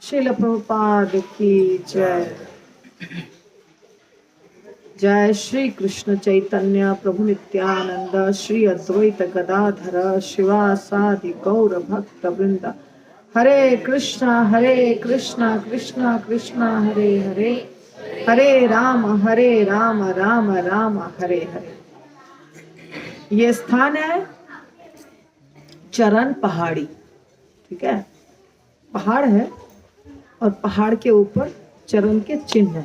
श्रील प्रभुपाद की जय। जय श्री कृष्ण चैतन्य प्रभु नित्यानंद श्री अद्वैत गदाधर शिवासादि गौर भक्त वृंद। हरे कृष्णा कृष्णा कृष्णा हरे हरे, हरे राम राम राम हरे हरे। ये स्थान है चरण पहाड़ी, ठीक है। पहाड़ है और पहाड़ के ऊपर चरण के चिन्ह है,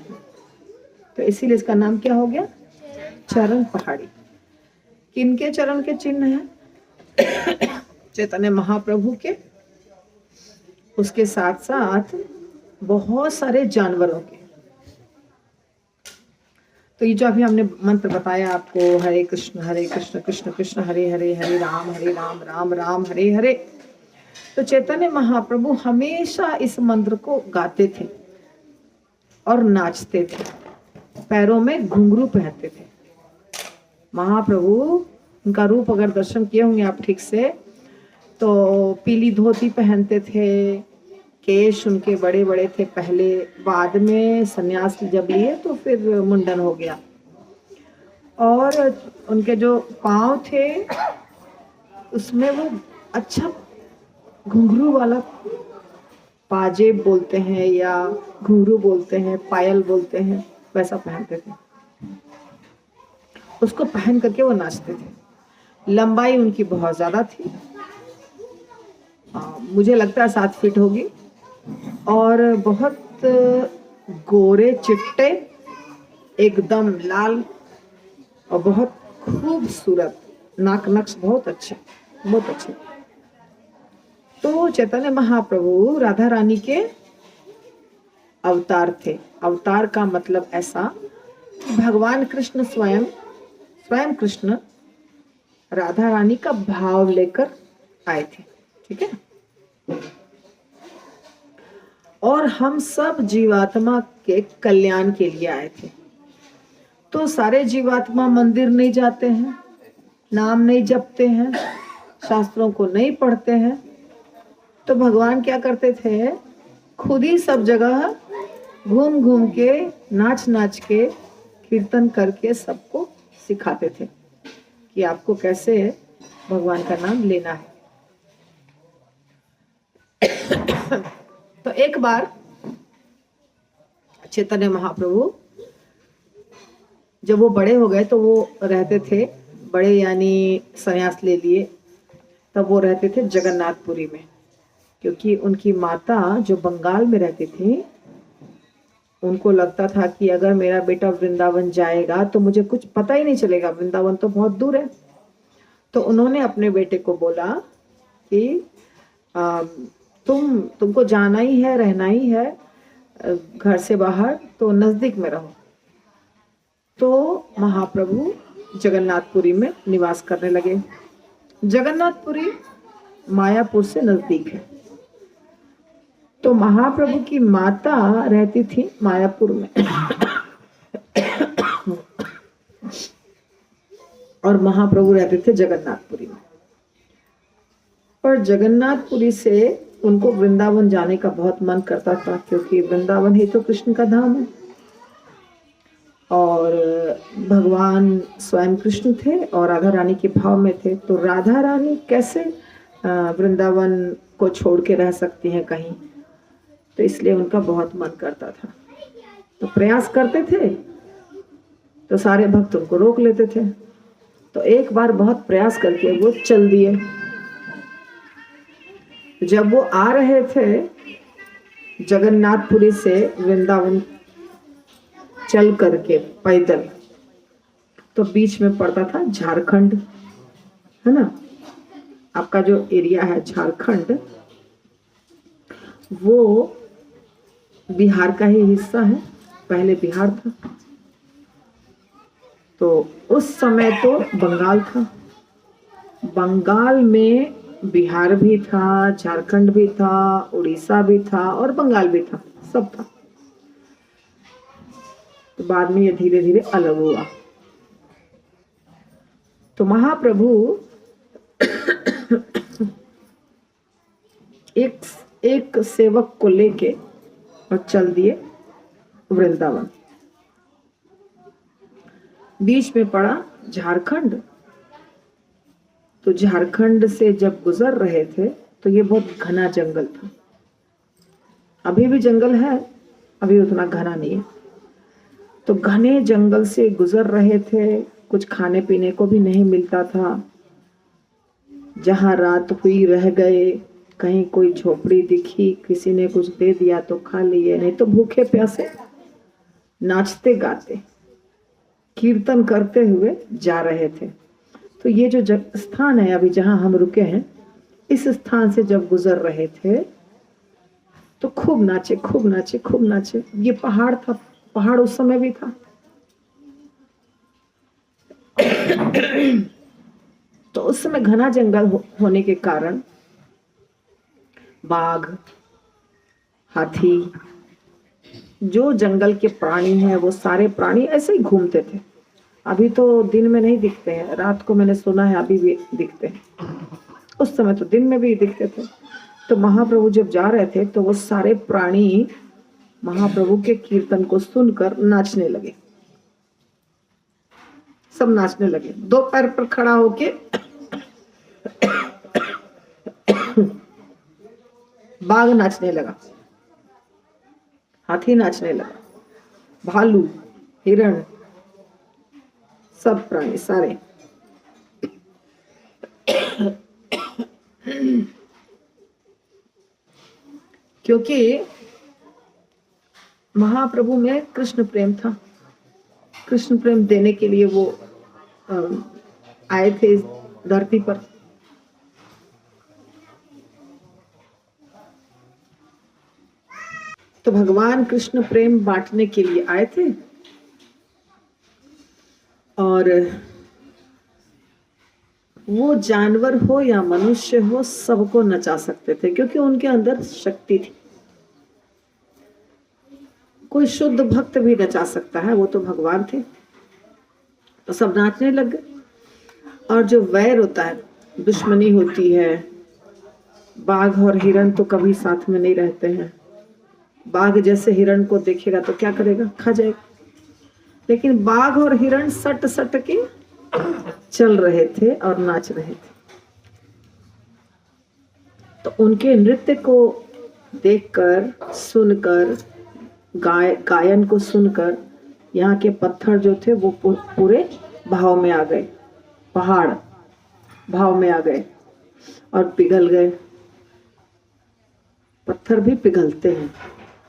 तो इसीलिए इसका नाम क्या हो गया, चरण पहाड़ी। किनके चरण के चिन्ह हैं? चैतन्य महाप्रभु के, उसके साथ साथ बहुत सारे जानवरों के। तो ये जो अभी हमने मंत्र बताया आपको, हरे कृष्ण कृष्ण कृष्ण हरे हरे, हरे राम राम राम हरे हरे। तो चैतन्य महाप्रभु हमेशा इस मंत्र को गाते थे और नाचते थे, पैरों में घुंघरू पहनते थे। महाप्रभु, उनका रूप अगर दर्शन किए होंगे आप ठीक से, तो पीली धोती पहनते थे, केश उनके बड़े बड़े थे पहले, बाद में सन्यास जब लिए तो फिर मुंडन हो गया। और उनके जो पाँव थे उसमें वो अच्छा घुंघरू वाला पाजेब बोलते हैं या घुंघरू बोलते हैं, पायल बोलते हैं, वैसा पहनते थे। उसको पहन करके वो नाचते थे। लंबाई उनकी बहुत ज्यादा थी, मुझे लगता है 7 फीट होगी, और बहुत गोरे चिट्टे, एकदम लाल और बहुत खूबसूरत, नाक नक्श बहुत अच्छे, बहुत अच्छे। तो चैतन्य महाप्रभु राधा रानी के अवतार थे। अवतार का मतलब ऐसा कि भगवान कृष्ण स्वयं कृष्ण राधा रानी का भाव लेकर आए थे, ठीक है। और हम सब जीवात्मा के कल्याण के लिए आए थे। तो सारे जीवात्मा मंदिर नहीं जाते हैं, नाम नहीं जपते हैं, शास्त्रों को नहीं पढ़ते हैं, तो भगवान क्या करते थे, खुद ही सब जगह घूम घूम के, नाच नाच के, कीर्तन करके सबको सिखाते थे कि आपको कैसे भगवान का नाम लेना है। तो एक बार चैतन्य महाप्रभु जब वो बड़े हो गए, तो वो रहते थे, बड़े यानी संन्यास ले लिए, तब वो रहते थे जगन्नाथपुरी में, क्योंकि उनकी माता जो बंगाल में रहती थी, उनको लगता था कि अगर मेरा बेटा वृंदावन जाएगा तो मुझे कुछ पता ही नहीं चलेगा, वृंदावन तो बहुत दूर है। तो उन्होंने अपने बेटे को बोला कि तुमको जाना ही है, रहना ही है घर से बाहर, तो नजदीक में रहो। तो महाप्रभु जगन्नाथपुरी में निवास करने लगे। जगन्नाथपुरी मायापुर से नजदीक है। तो महाप्रभु की माता रहती थी मायापुर में और महाप्रभु रहते थे जगन्नाथपुरी में। और जगन्नाथपुरी से उनको वृंदावन जाने का बहुत मन करता था, क्योंकि वृंदावन ही तो कृष्ण का धाम है और भगवान स्वयं कृष्ण थे और राधा रानी के भाव में थे। तो राधा रानी कैसे वृंदावन को छोड़ के रह सकती हैं कहीं, तो इसलिए उनका बहुत मन करता था। तो प्रयास करते थे तो सारे भक्त उनको रोक लेते थे। तो एक बार बहुत प्रयास करके वो चल दिए। जब वो आ रहे थे जगन्नाथपुरी से वृंदावन चल करके पैदल, तो बीच में पड़ता था झारखंड, है ना। आपका जो एरिया है झारखंड, वो बिहार का ही हिस्सा है, पहले बिहार था। तो उस समय तो बंगाल था, बंगाल में बिहार भी था, झारखंड भी था, उड़ीसा भी था और बंगाल भी था, सब था। तो बाद में ये धीरे धीरे अलग हुआ। तो महाप्रभु एक सेवक को लेके और चल दिए वृंदावन। बीच में पड़ा झारखंड। तो झारखंड से जब गुजर रहे थे तो ये बहुत घना जंगल था। अभी भी जंगल है, अभी उतना घना नहीं है। तो घने जंगल से गुजर रहे थे, कुछ खाने पीने को भी नहीं मिलता था। जहां रात हुई रह गए, कहीं कोई झोपड़ी दिखी, किसी ने कुछ दे दिया तो खा लिए, नहीं तो भूखे प्यासे नाचते गाते कीर्तन करते हुए जा रहे थे। तो ये जो स्थान है अभी जहां हम रुके हैं, इस स्थान से जब गुजर रहे थे तो खूब नाचे, खूब नाचे, खूब नाचे। ये पहाड़ था, पहाड़ उस समय भी था। तो उस समय घना जंगल होने के कारण बाघ, हाथी, जो जंगल के प्राणी हैं वो सारे प्राणी ऐसे ही घूमते थे। अभी तो दिन में नहीं दिखते हैं, रात को मैंने सुना है अभी भी दिखते हैं। उस समय तो दिन में भी दिखते थे। तो महाप्रभु जब जा रहे थे तो वो सारे प्राणी महाप्रभु के कीर्तन को सुनकर नाचने लगे। सब नाचने लगे, दो पैर पर खड़ा होके बाघ नाचने लगा, हाथी नाचने लगा, भालू, हिरण, सब प्राणी सारे। क्योंकि महाप्रभु में कृष्ण प्रेम था। कृष्ण प्रेम देने के लिए वो आए थे इस धरती पर। तो भगवान कृष्ण प्रेम बांटने के लिए आए थे और वो जानवर हो या मनुष्य हो सबको नचा सकते थे, क्योंकि उनके अंदर शक्ति थी। कोई शुद्ध भक्त भी नचा सकता है, वो तो भगवान थे। तो सब नाचने लग गए। और जो वैर होता है, दुश्मनी होती है, बाघ और हिरण तो कभी साथ में नहीं रहते हैं। बाघ जैसे हिरण को देखेगा तो क्या करेगा, खा जाएगा। लेकिन बाघ और हिरण सट सट के चल रहे थे और नाच रहे थे। तो उनके नृत्य को देखकर, सुनकर, गायन को सुनकर यहाँ के पत्थर जो थे वो पूरे भाव में आ गए। पहाड़ भाव में आ गए और पिघल गए। पत्थर भी पिघलते हैं,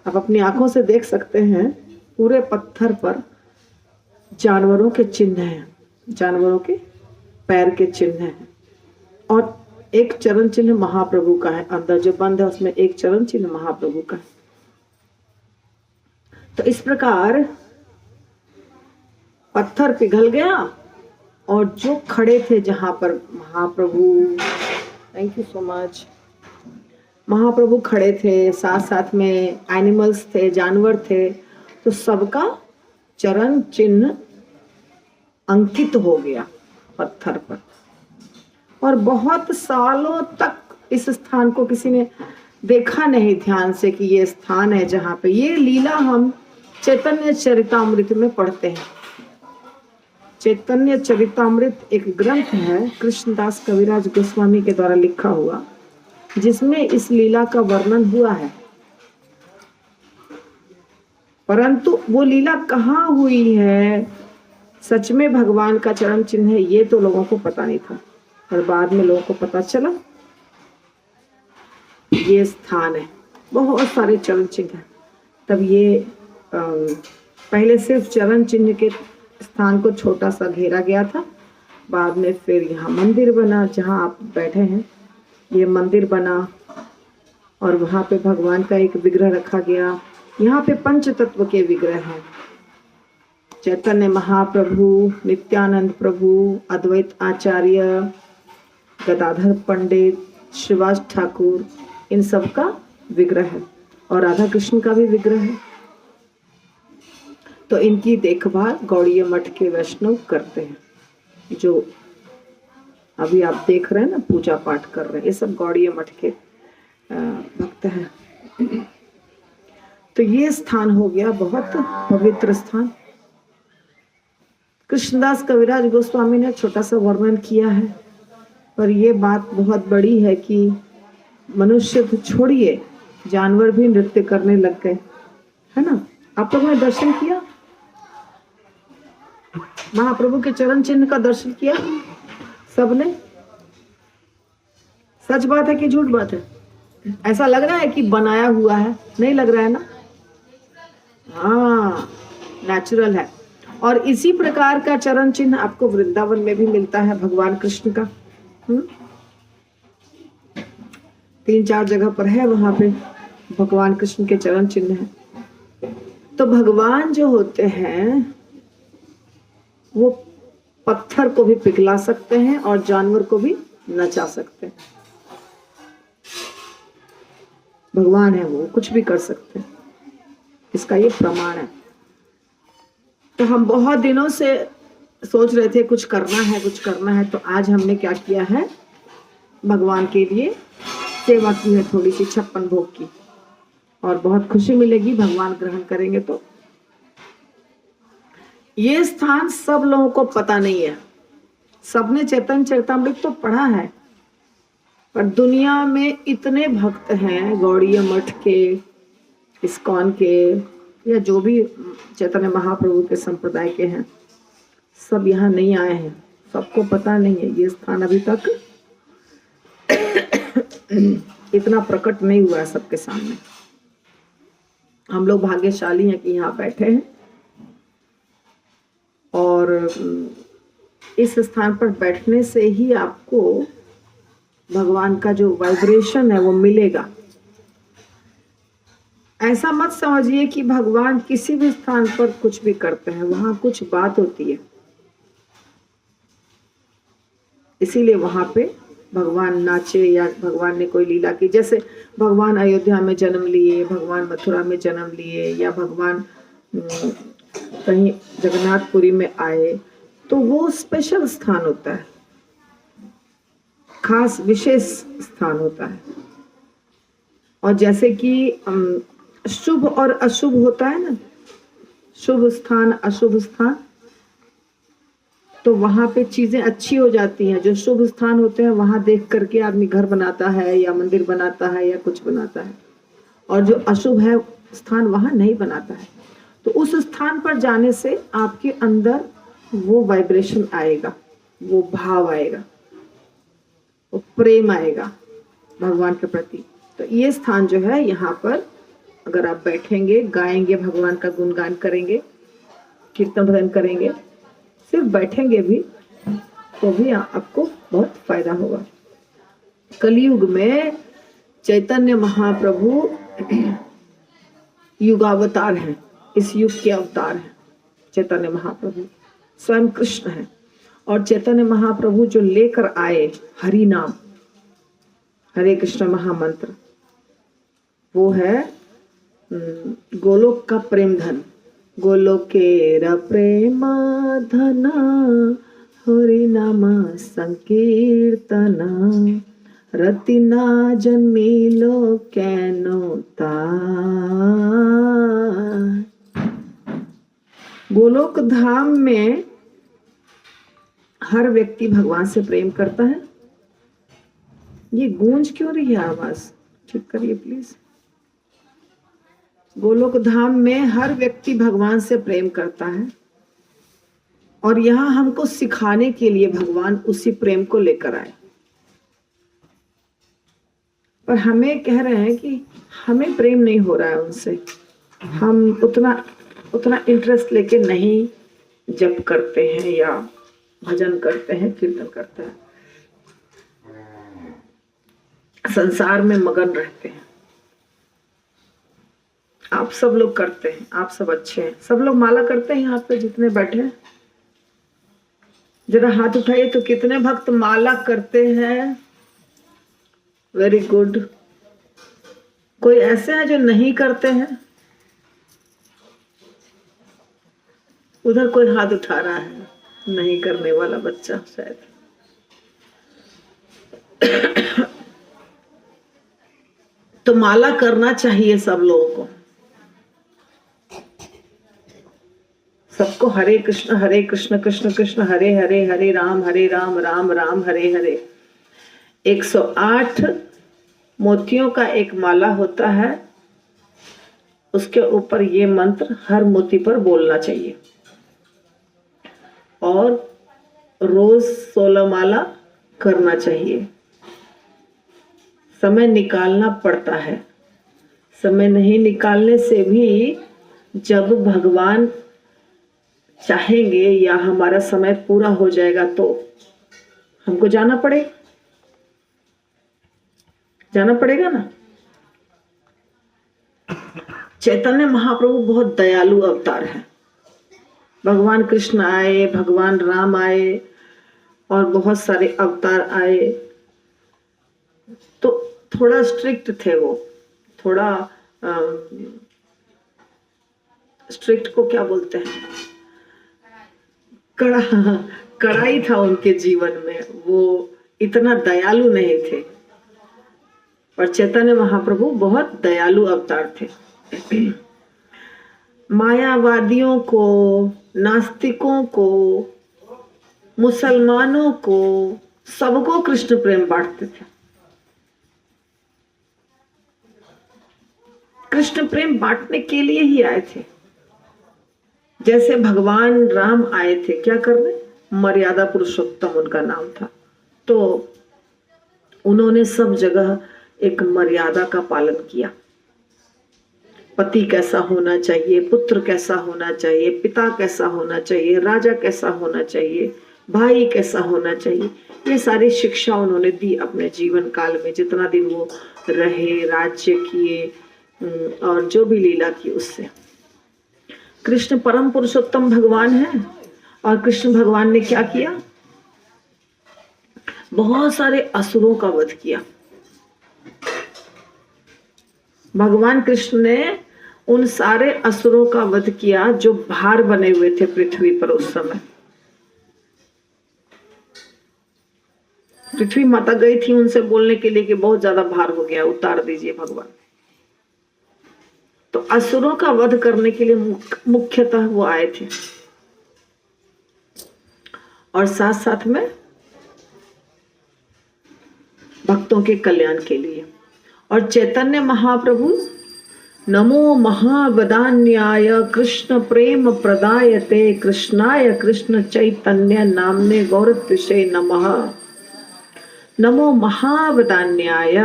आप अपनी आंखों से देख सकते हैं। पूरे पत्थर पर जानवरों के चिन्ह हैं, जानवरों के पैर के चिन्ह हैं। और एक चरण चिन्ह महाप्रभु का है, अंदर जो बंद है उसमें एक चरण चिन्ह महाप्रभु का है। तो इस प्रकार पत्थर पिघल गया और जो खड़े थे जहां पर महाप्रभु, थैंक यू सो मच, महाप्रभु खड़े थे, साथ साथ में एनिमल्स थे, जानवर थे, तो सबका चरण चिन्ह अंकित हो गया पत्थर पर। और बहुत सालों तक इस स्थान को किसी ने देखा नहीं ध्यान से कि ये स्थान है जहां पे ये लीला हम चैतन्य चरितामृत में पढ़ते हैं। चैतन्य चरितामृत एक ग्रंथ है कृष्णदास कविराज गोस्वामी के द्वारा लिखा हुआ, जिसमें इस लीला का वर्णन हुआ है। परंतु वो लीला कहाँ हुई है, सच में भगवान का चरण चिन्ह है, ये तो लोगों को पता नहीं था। और बाद में लोगों को पता चला ये स्थान है, बहुत सारे चरण चिन्ह हैं। तब ये पहले सिर्फ चरण चिन्ह के स्थान को छोटा सा घेरा गया था, बाद में फिर यहाँ मंदिर बना, जहाँ आप बैठे हैं ये मंदिर बना और वहाँ पे भगवान का एक विग्रह रखा गया। यहाँ पे पंच तत्व के विग्रह हैं, चैतन्य महाप्रभु, नित्यानंद प्रभु, अद्वैत आचार्य, गदाधर पंडित, श्रीवास ठाकुर, इन सब का विग्रह है और राधा कृष्ण का भी विग्रह है। तो इनकी देखभाल गौड़ीय मठ के वैष्णव करते हैं। जो अभी आप देख रहे हैं ना, पूजा पाठ कर रहे हैं, ये सब गौड़ीय मठ के भक्त हैं। तो ये स्थान हो गया बहुत पवित्र स्थान। कृष्णदास कविराज गोस्वामी ने छोटा सा वर्णन किया है, पर ये बात बहुत बड़ी है कि मनुष्य तो छोड़िए, जानवर भी नृत्य करने लग गए, है ना। आप लोगों ने दर्शन किया, महाप्रभु के चरण चिन्ह का दर्शन किया सबने? सच बात है कि झूठ बात है? ऐसा लग रहा है कि बनाया हुआ है? नहीं लग रहा है ना? हाँ, नेचुरल है। और इसी प्रकार का चरण चिन्ह आपको वृंदावन में भी मिलता है भगवान कृष्ण का। 3-4 जगह पर है, वहां पे भगवान कृष्ण के चरण चिन्ह है। तो भगवान जो होते हैं वो पत्थर को भी पिघला सकते हैं और जानवर को भी नचा सकते हैं। भगवान है, वो कुछ भी कर सकते हैं, इसका ये प्रमाण है। तो हम बहुत दिनों से सोच रहे थे कुछ करना है, कुछ करना है, तो आज हमने क्या किया है, भगवान के लिए सेवा की है, थोड़ी सी 56 भोग की, और बहुत खुशी मिलेगी भगवान ग्रहण करेंगे। तो ये स्थान सब लोगों को पता नहीं है। सबने चैतन्य चरितामृत तो पढ़ा है, पर दुनिया में इतने भक्त हैं गौड़ीय मठ के, इस्कॉन के, या जो भी चैतन्य महाप्रभु के संप्रदाय के हैं, सब यहाँ नहीं आए हैं, सबको पता नहीं है। ये स्थान अभी तक इतना प्रकट नहीं हुआ है सबके सामने। हम लोग भाग्यशाली हैं कि यहाँ बैठे हैं और इस स्थान पर बैठने से ही आपको भगवान का जो वाइब्रेशन है वो मिलेगा। ऐसा मत समझिए कि भगवान किसी भी स्थान पर कुछ भी करते हैं, वहां कुछ बात होती है, इसीलिए वहां पे भगवान नाचे या भगवान ने कोई लीला की। जैसे भगवान अयोध्या में जन्म लिए, भगवान मथुरा में जन्म लिए, या भगवान कहीं जगन्नाथपुरी में आए, तो वो स्पेशल स्थान होता है, खास विशेष स्थान होता है। और जैसे कि शुभ और अशुभ होता है ना, शुभ स्थान अशुभ स्थान, तो वहां पे चीजें अच्छी हो जाती हैं। जो शुभ स्थान होते हैं वहां देख करके आदमी घर बनाता है या मंदिर बनाता है या कुछ बनाता है, और जो अशुभ है स्थान वहां नहीं बनाता है। तो उस स्थान पर जाने से आपके अंदर वो वाइब्रेशन आएगा, वो भाव आएगा, वो प्रेम आएगा भगवान के प्रति। तो ये स्थान जो है, यहाँ पर अगर आप बैठेंगे, गाएंगे, भगवान का गुणगान करेंगे, कीर्तन भजन करेंगे, सिर्फ बैठेंगे भी तो भी आपको बहुत फायदा होगा। कलयुग में चैतन्य महाप्रभु युगावतार हैं, इस युग के अवतार हैं। चैतन्य महाप्रभु स्वयं कृष्ण हैं, और चैतन्य महाप्रभु जो लेकर आए हरि नाम, हरे कृष्ण महामंत्र, वो है गोलोक का प्रेम धन। गोलोकेर प्रेम धन हरि नाम संकीर्तना, रति ना जन्मिलो कैनो ताय। गोलोक धाम में हर व्यक्ति भगवान से प्रेम करता है। ये गूंज क्यों रही है आवाज, ठीक करिए प्लीज। गोलोक धाम में हर व्यक्ति भगवान से प्रेम करता है, और यहाँ हमको सिखाने के लिए भगवान उसी प्रेम को लेकर आए। पर हमें कह रहे हैं कि हमें प्रेम नहीं हो रहा है उनसे, हम उतना इंटरेस्ट लेके नहीं जप करते हैं या भजन करते हैं, कीर्तन करते हैं, संसार में मगन रहते हैं। आप सब लोग करते हैं, आप सब अच्छे हैं, सब लोग माला करते हैं यहाँ पे जितने बैठे हैं। जरा हाथ उठाइए तो कितने भक्त माला करते हैं। Very good. कोई ऐसे हैं जो नहीं करते हैं? उधर कोई हाथ उठा रहा है, नहीं करने वाला बच्चा शायद। तो माला करना चाहिए सब लोगों को। सबको हरे कृष्ण कृष्ण कृष्ण हरे हरे, हरे राम राम राम हरे हरे। 108 मोतियों का एक माला होता है, उसके ऊपर ये मंत्र हर मोती पर बोलना चाहिए और रोज 16 माला करना चाहिए। समय निकालना पड़ता है, समय नहीं निकालने से भी जब भगवान चाहेंगे या हमारा समय पूरा हो जाएगा तो हमको जाना पड़ेगा ना। चैतन्य महाप्रभु बहुत दयालु अवतार है। भगवान कृष्ण आए, भगवान राम आए और बहुत सारे अवतार आए, तो थोड़ा स्ट्रिक्ट थे वो, थोड़ा स्ट्रिक्ट को क्या बोलते हैं, कड़ाई था उनके जीवन में, वो इतना दयालु नहीं थे। पर चैतन्य महाप्रभु बहुत दयालु अवतार थे। मायावादियों को, नास्तिकों को, मुसलमानों को, सबको कृष्ण प्रेम बांटते थे। कृष्ण प्रेम बांटने के लिए ही आए थे। जैसे भगवान राम आए थे क्या करने, मर्यादा पुरुषोत्तम उनका नाम था, तो उन्होंने सब जगह एक मर्यादा का पालन किया। पति कैसा होना चाहिए, पुत्र कैसा होना चाहिए, पिता कैसा होना चाहिए, राजा कैसा होना चाहिए, भाई कैसा होना चाहिए, ये सारी शिक्षा उन्होंने दी अपने जीवन काल में, जितना दिन वो रहे, राज्य किए और जो भी लीला की उससे। कृष्ण परम पुरुषोत्तम भगवान है और कृष्ण भगवान ने क्या किया, बहुत सारे असुरों का वध किया। भगवान कृष्ण ने उन सारे असुरों का वध किया जो भार बने हुए थे पृथ्वी पर उस समय। पृथ्वी माता गई थी उनसे बोलने के लिए कि बहुत ज्यादा भार हो गया, उतार दीजिए भगवान। तो असुरों का वध करने के लिए मुख्यतः वो आए थे और साथ साथ में भक्तों के कल्याण के लिए। और चैतन्य महाप्रभु नमो महावदान्याय कृष्ण प्रेम प्रदायते कृष्णाय कृष्ण चैतन्य नामने गौरत्विषे नमः। नमो महावदान्याय,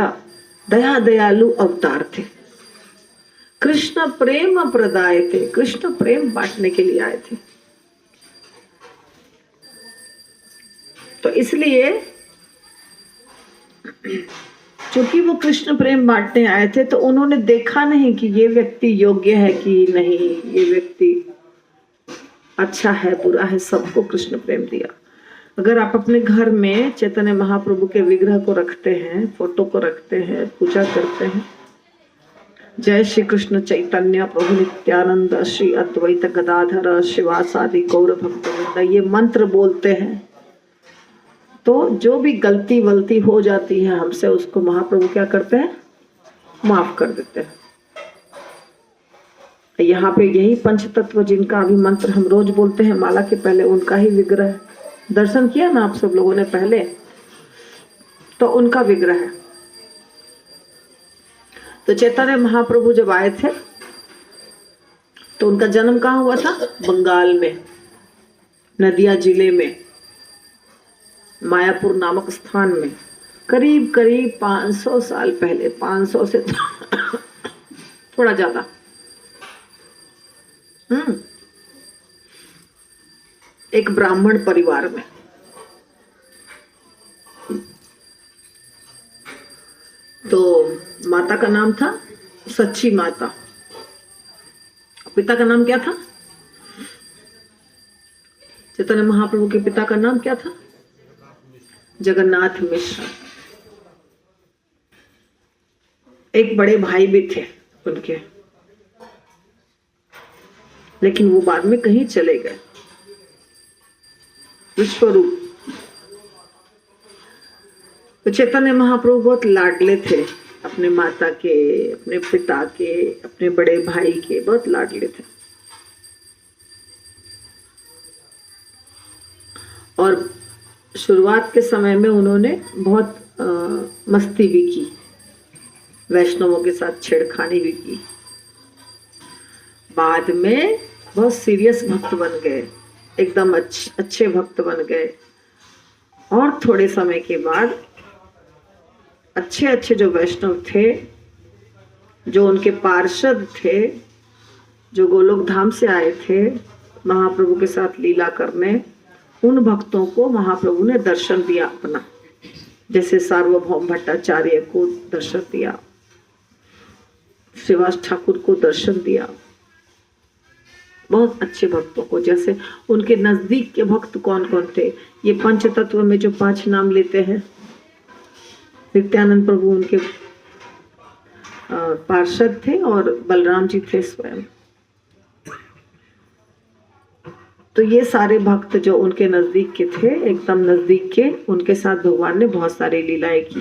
दया दयालु अवतार थे। कृष्ण प्रेम प्रदायते, कृष्ण प्रेम बांटने के लिए आए थे। तो इसलिए क्योंकि वो कृष्ण प्रेम बांटने आए थे तो उन्होंने देखा नहीं कि ये व्यक्ति योग्य है कि नहीं, ये व्यक्ति अच्छा है बुरा है, सबको कृष्ण प्रेम दिया। अगर आप अपने घर में चैतन्य महाप्रभु के विग्रह को रखते हैं, फोटो को रखते हैं, पूजा करते हैं, जय श्री कृष्ण चैतन्य प्रभु नित्यानंद श्री अद्वैत गदाधर शिवासादि गौर भक्तवृंद, ये मंत्र बोलते हैं, तो जो भी गलती वलती हो जाती है हमसे, उसको महाप्रभु क्या करते हैं, माफ कर देते हैं। यहाँ पे यही पंच तत्व जिनका अभी मंत्र हम रोज बोलते हैं माला के पहले, उनका ही विग्रह दर्शन किया ना आप सब लोगों ने पहले, तो उनका विग्रह है। तो चैतन्य महाप्रभु जब आए थे तो उनका जन्म कहाँ हुआ था, बंगाल में, नदिया जिले में, मायापुर नामक स्थान में, करीब करीब 500 साल पहले, 500 से थोड़ा ज्यादा। एक ब्राह्मण परिवार में। तो माता का नाम था सच्ची माता, पिता का नाम क्या था, चैतन्य महाप्रभु के पिता का नाम क्या था, जगन्नाथ मिश्र। एक बड़े भाई भी थे उनके, लेकिन वो बाद में कहीं चले गए, विश्वरूप। तो चैतन्य महाप्रभु बहुत लाडले थे अपने माता के, अपने पिता के, अपने बड़े भाई के, बहुत लाडले थे। और शुरुआत के समय में उन्होंने बहुत मस्ती भी की, वैष्णवों के साथ छेड़खानी भी की। बाद में बहुत सीरियस भक्त बन गए, एकदम अच्छे भक्त बन गए। और थोड़े समय के बाद अच्छे अच्छे जो वैष्णव थे, जो उनके पार्षद थे, जो गोलोक धाम से आए थे महाप्रभु के साथ लीला करने, उन भक्तों को महाप्रभु ने दर्शन दिया अपना, जैसे सार्वभौम भट्टाचार्य को दर्शन दिया, श्रीवास ठाकुर को दर्शन दिया, बहुत अच्छे भक्तों को। जैसे उनके नजदीक के भक्त कौन कौन थे, ये पंच तत्व में जो 5 नाम लेते हैं, नित्यानंद प्रभु उनके पार्षद थे और बलराम जी थे स्वयं। तो ये सारे भक्त जो उनके नजदीक के थे, एकदम नजदीक के, उनके साथ भगवान ने बहुत सारी लीलाएं की।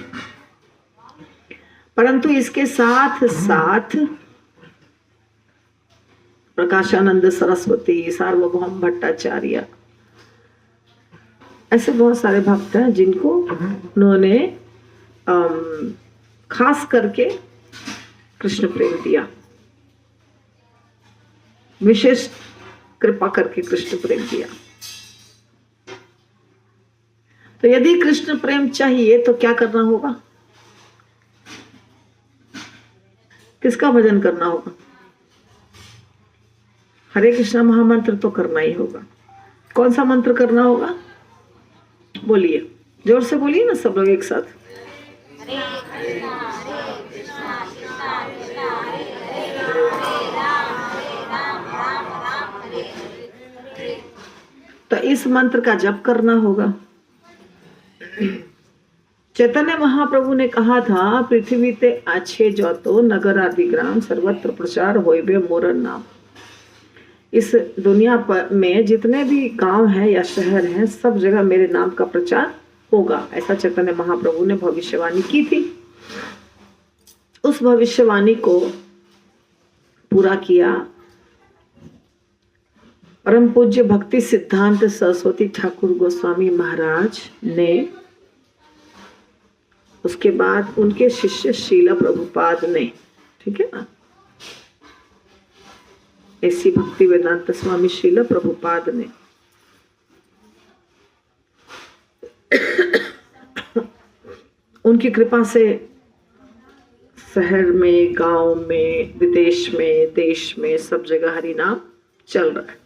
परंतु इसके साथ साथ प्रकाशानंद सरस्वती, सार्वभौम भट्टाचार्य, ऐसे बहुत सारे भक्त हैं जिनको उन्होंने खास करके कृष्ण प्रेम दिया, विशेष कृपा करके कृष्ण प्रेम दिया। तो यदि कृष्ण प्रेम चाहिए तो क्या करना होगा? किसका भजन करना होगा? हरे कृष्णा महामंत्र तो करना ही होगा। कौन सा मंत्र करना होगा? बोलिए, जोर से बोलिए ना सब लोग एक साथ। तो इस मंत्र का जप करना होगा। चैतन्य महाप्रभु ने कहा था, पृथ्वी ते अच्छे जो नगर आदि ग्राम सर्वत्र प्रचार होइबे मोर नाम। इस दुनिया पर में जितने भी गांव हैं या शहर हैं, सब जगह मेरे नाम का प्रचार होगा, ऐसा चैतन्य महाप्रभु ने भविष्यवाणी की थी। उस भविष्यवाणी को पूरा किया परम पूज्य भक्ति सिद्धांत सरस्वती ठाकुर गोस्वामी महाराज ने। उसके बाद उनके शिष्य शीला प्रभुपाद ने, ठीक है ना, ऐसी भक्ति वेदांत स्वामी शीला प्रभुपाद ने उनकी कृपा से शहर में, गांव में, विदेश में, देश में, सब जगह हरि नाम चल रहा है।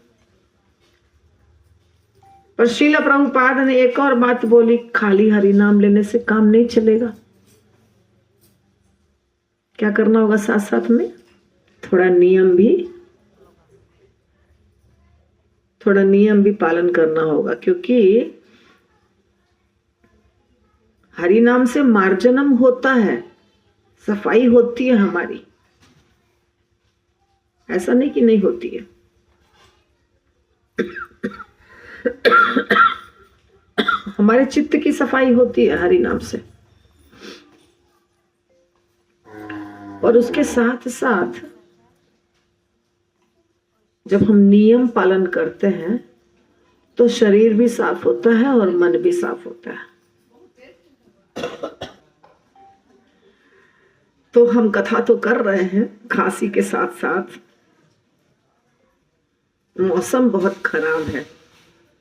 पर शीला प्रभुपाद ने एक और बात बोली, खाली हरि नाम लेने से काम नहीं चलेगा। क्या करना होगा? साथ साथ में थोड़ा नियम भी पालन करना होगा, क्योंकि हरि नाम से मार्जनम होता है, सफाई होती है हमारी, ऐसा नहीं कि नहीं होती है। हमारे चित्त की सफाई होती है हरि नाम से। और उसके साथ साथ जब हम नियम पालन करते हैं तो शरीर भी साफ होता है और मन भी साफ होता है। तो हम कथा तो कर रहे हैं, खांसी के साथ साथ मौसम बहुत खराब है।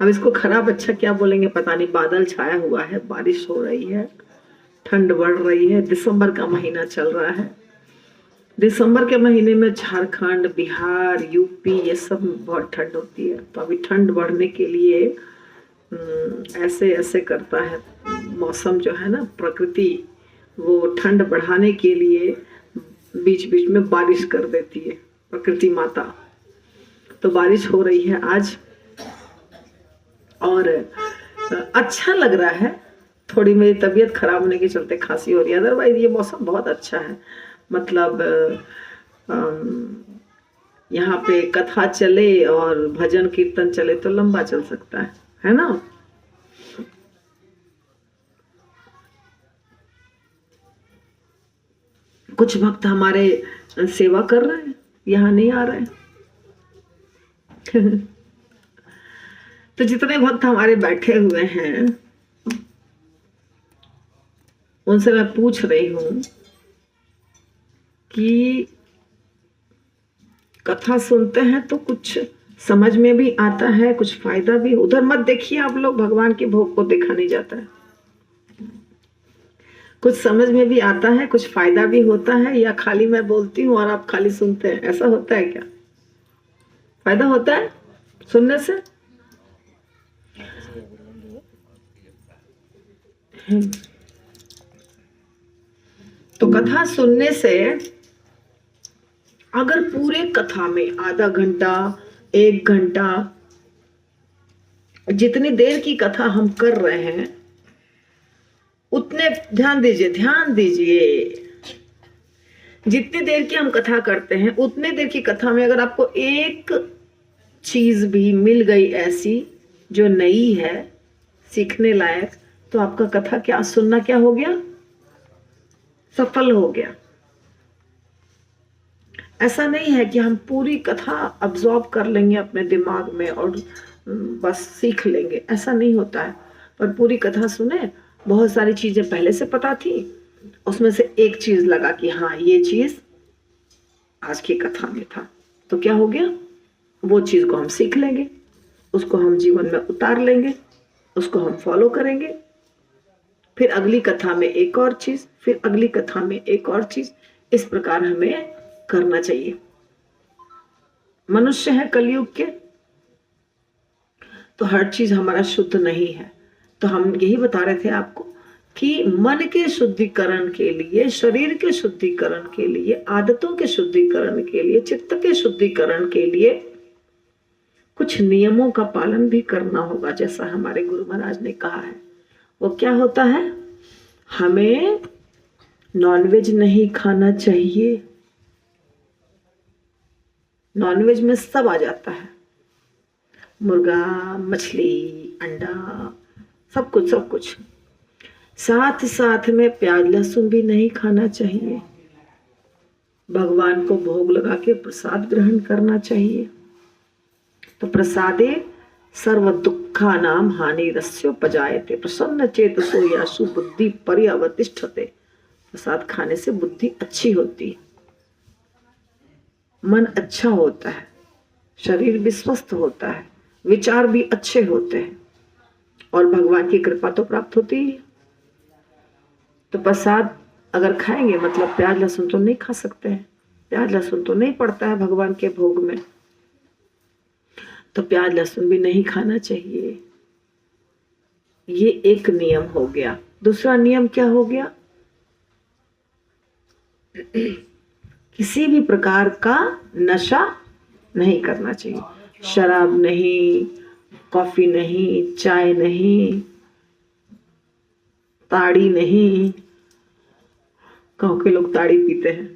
अब इसको खराब अच्छा क्या बोलेंगे पता नहीं। बादल छाया हुआ है, बारिश हो रही है, ठंड बढ़ रही है, दिसंबर का महीना चल रहा है। दिसंबर के महीने में झारखंड, बिहार, यूपी, ये सब बहुत ठंड होती है। तो अभी ठंड बढ़ने के लिए ऐसे ऐसे करता है मौसम, जो है ना, प्रकृति वो ठंड बढ़ाने के लिए बीच बीच में बारिश कर देती है, प्रकृति माता। तो बारिश हो रही है आज और अच्छा लग रहा है। थोड़ी मेरी तबीयत खराब होने के चलते खांसी हो रही है, अदरवाइज ये मौसम बहुत अच्छा है। मतलब यहाँ पे कथा चले और भजन कीर्तन चले तो लंबा चल सकता है ना। कुछ भक्त हमारे सेवा कर रहे हैं, यहाँ नहीं आ रहे हैं। तो जितने भक्त हमारे बैठे हुए हैं उनसे मैं पूछ रही हूं कि कथा सुनते हैं तो कुछ समझ में भी आता है, कुछ फायदा भी। उधर मत देखिए आप लोग, भगवान के भोग को देखा नहीं जाता है। कुछ समझ में भी आता है, कुछ फायदा भी होता है, या खाली मैं बोलती हूँ और आप खाली सुनते हैं, ऐसा होता है क्या? फायदा होता है सुनने से? तो कथा सुनने से अगर पूरे कथा में आधा घंटा, 1 घंटा, जितनी देर की कथा हम कर रहे हैं उतने ध्यान दीजिए। जितनी देर की हम कथा करते हैं उतने देर की कथा में अगर आपको एक चीज भी मिल गई ऐसी जो नई है, सीखने लायक, तो आपका कथा क्या सुनना क्या हो गया? सफल हो गया। ऐसा नहीं है कि हम पूरी कथा अब्सॉर्ब कर लेंगे अपने दिमाग में और बस सीख लेंगे, ऐसा नहीं होता है। पर पूरी कथा सुने, बहुत सारी चीजें पहले से पता थी, उसमें से एक चीज लगा कि हाँ ये चीज आज की कथा में था, तो क्या हो गया? वो चीज को हम सीख लेंगे, उसको हम जीवन में उतार लेंगे, उसको हम फॉलो करेंगे। फिर अगली कथा में एक और चीज, फिर अगली कथा में एक और चीज, इस प्रकार हमें करना चाहिए। मनुष्य है कलयुग के, तो हर चीज हमारा शुद्ध नहीं है। तो हम यही बता रहे थे आपको कि मन के शुद्धिकरण के लिए, शरीर के शुद्धिकरण के लिए, आदतों के शुद्धिकरण के लिए, चित्त के शुद्धिकरण के लिए कुछ नियमों का पालन भी करना होगा। जैसा हमारे गुरु महाराज ने कहा है, वो क्या होता है? हमें नॉनवेज नहीं खाना चाहिए। नॉनवेज में सब आ जाता है, मुर्गा, मछली, अंडा, सब कुछ। साथ साथ में प्याज लहसुन भी नहीं खाना चाहिए। भगवान को भोग लगा के प्रसाद ग्रहण करना चाहिए। तो प्रसादे सर्व दुखा नाम हानि रस्योपजायते प्रसन्न चेतसो यासु बुद्धि पर्यवतिष्ठते। प्रसाद खाने से बुद्धि अच्छी होती है, मन अच्छा होता है, शरीर भी स्वस्थ होता है, विचार भी अच्छे होते हैं और भगवान की कृपा तो प्राप्त होती है। तो प्रसाद अगर खाएंगे मतलब प्याज लहसुन तो नहीं खा सकते हैं, प्याज लहसुन तो नहीं पड़ता है भगवान के भोग में, तो प्याज लहसुन भी नहीं खाना चाहिए। ये एक नियम हो गया। दूसरा नियम क्या हो गया? किसी भी प्रकार का नशा नहीं करना चाहिए। शराब नहीं, कॉफी नहीं, चाय नहीं, ताड़ी नहीं। गाँव के लोग ताड़ी पीते हैं।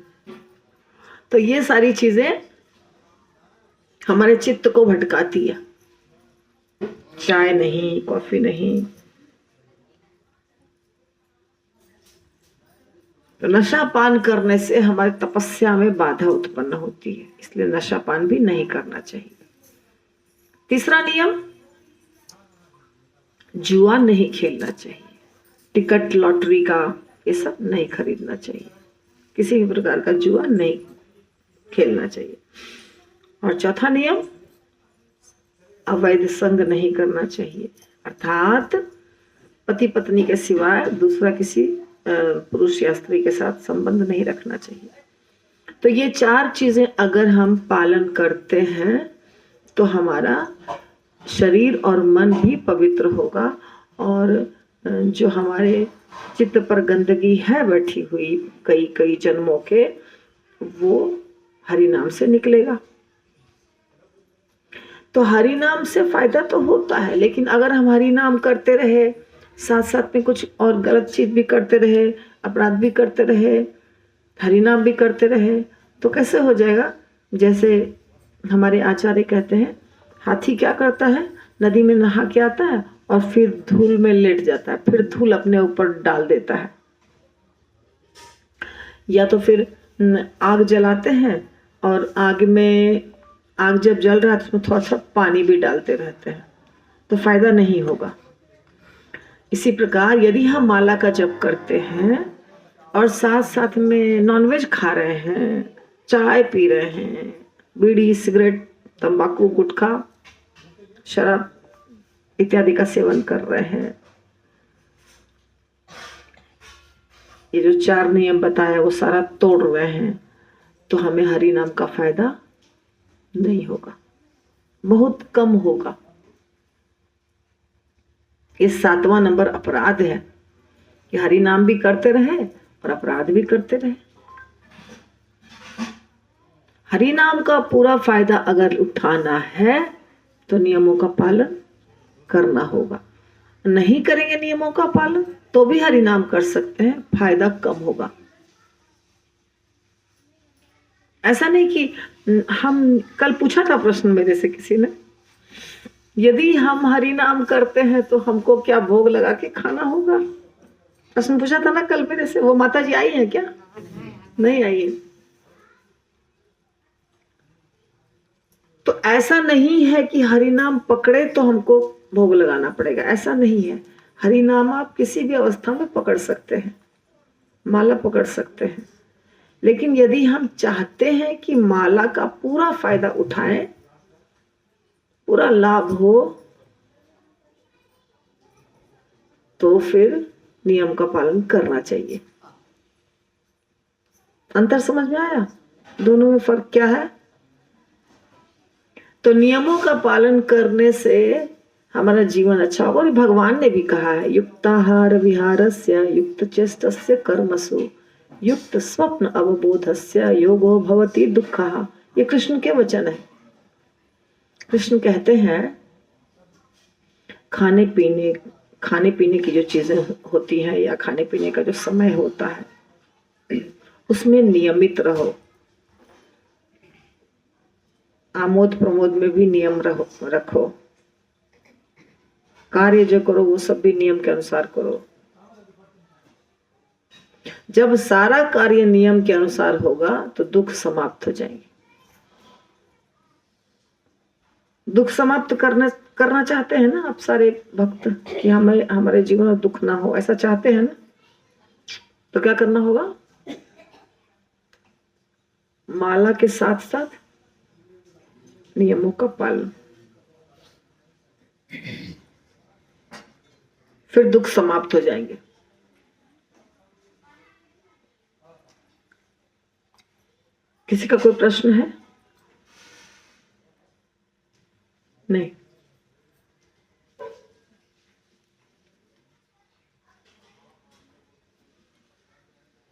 तो ये सारी चीजें हमारे चित्त को भटकाती है। चाय नहीं, कॉफी नहीं। तो नशा पान करने से हमारी तपस्या में बाधा उत्पन्न होती है, इसलिए नशा पान भी नहीं करना चाहिए। तीसरा नियम, जुआ नहीं खेलना चाहिए। टिकट, लॉटरी का ये सब नहीं खरीदना चाहिए। किसी भी प्रकार का जुआ नहीं खेलना चाहिए। और चौथा नियम, अवैध संग नहीं करना चाहिए, अर्थात पति पत्नी के सिवाय दूसरा किसी पुरुष या स्त्री के साथ संबंध नहीं रखना चाहिए। तो ये 4 चीजें अगर हम पालन करते हैं तो हमारा शरीर और मन भी पवित्र होगा और जो हमारे चित्त पर गंदगी है बैठी हुई कई जन्मों के, वो हरि नाम से निकलेगा। तो हरि नाम से फायदा तो होता है, लेकिन अगर हम हरि नाम करते रहे, साथ साथ में कुछ और गलत चीज भी करते रहे, अपराध भी करते रहे, हरि नाम भी करते रहे, तो कैसे हो जाएगा? जैसे हमारे आचार्य कहते हैं, हाथी क्या करता है? नदी में नहा के आता है और फिर धूल में लेट जाता है, फिर धूल अपने ऊपर डाल देता है। या तो फिर आग जलाते हैं और आग जब जल रहा है तो उसमें थोड़ा सा पानी भी डालते रहते हैं, तो फायदा नहीं होगा। इसी प्रकार यदि हम माला का जप करते हैं और साथ साथ में नॉनवेज खा रहे हैं, चाय पी रहे हैं, बीड़ी सिगरेट तंबाकू गुटखा शराब इत्यादि का सेवन कर रहे हैं, ये जो 4 नियम बताया वो सारा तोड़ रहे हैं, तो हमें हरि नाम का फायदा नहीं होगा, बहुत कम होगा। ये 7वां नंबर अपराध है कि हरि नाम भी करते रहे और अपराध भी करते रहे। हरि नाम का पूरा फायदा अगर उठाना है तो नियमों का पालन करना होगा। नहीं करेंगे नियमों का पालन तो भी हरि नाम कर सकते हैं, फायदा कम होगा। ऐसा नहीं कि हम कल पूछा था प्रश्न मेरे से किसी ने, यदि हम हरि नाम करते हैं तो हमको क्या भोग लगा के खाना होगा? प्रश्न पूछा था ना कल मेरे से। वो माता जी आई है क्या? नहीं आई है। तो ऐसा नहीं है कि हरि नाम पकड़े तो हमको भोग लगाना पड़ेगा, ऐसा नहीं है। हरि नाम आप किसी भी अवस्था में पकड़ सकते हैं, माला पकड़ सकते हैं, लेकिन यदि हम चाहते हैं कि माला का पूरा फायदा उठाएं, पूरा लाभ हो, तो फिर नियम का पालन करना चाहिए। अंतर समझ में आया? दोनों में फर्क क्या है? तो नियमों का पालन करने से हमारा जीवन अच्छा होगा। और भगवान ने भी कहा है, युक्ताहार विहारस्य युक्त चेष्टस्य कर्मसु युक्त स्वप्न अवबोधस्य योगो भवति दुःखः। ये कृष्ण के वचन है। कृष्ण कहते हैं खाने पीने की जो चीजें होती हैं या खाने पीने का जो समय होता है उसमें नियमित रहो। आमोद प्रमोद में भी नियम रखो। कार्य जो करो वो सब भी नियम के अनुसार करो। जब सारा कार्य नियम के अनुसार होगा तो दुख समाप्त हो जाएंगे। दुख समाप्त करना चाहते हैं ना आप सारे भक्त कि हमें हमारे जीवन में दुख ना हो, ऐसा चाहते हैं ना? तो क्या करना होगा? माला के साथ साथ नियमों का पालन, फिर दुख समाप्त हो जाएंगे। किसी का कोई प्रश्न है? नहीं।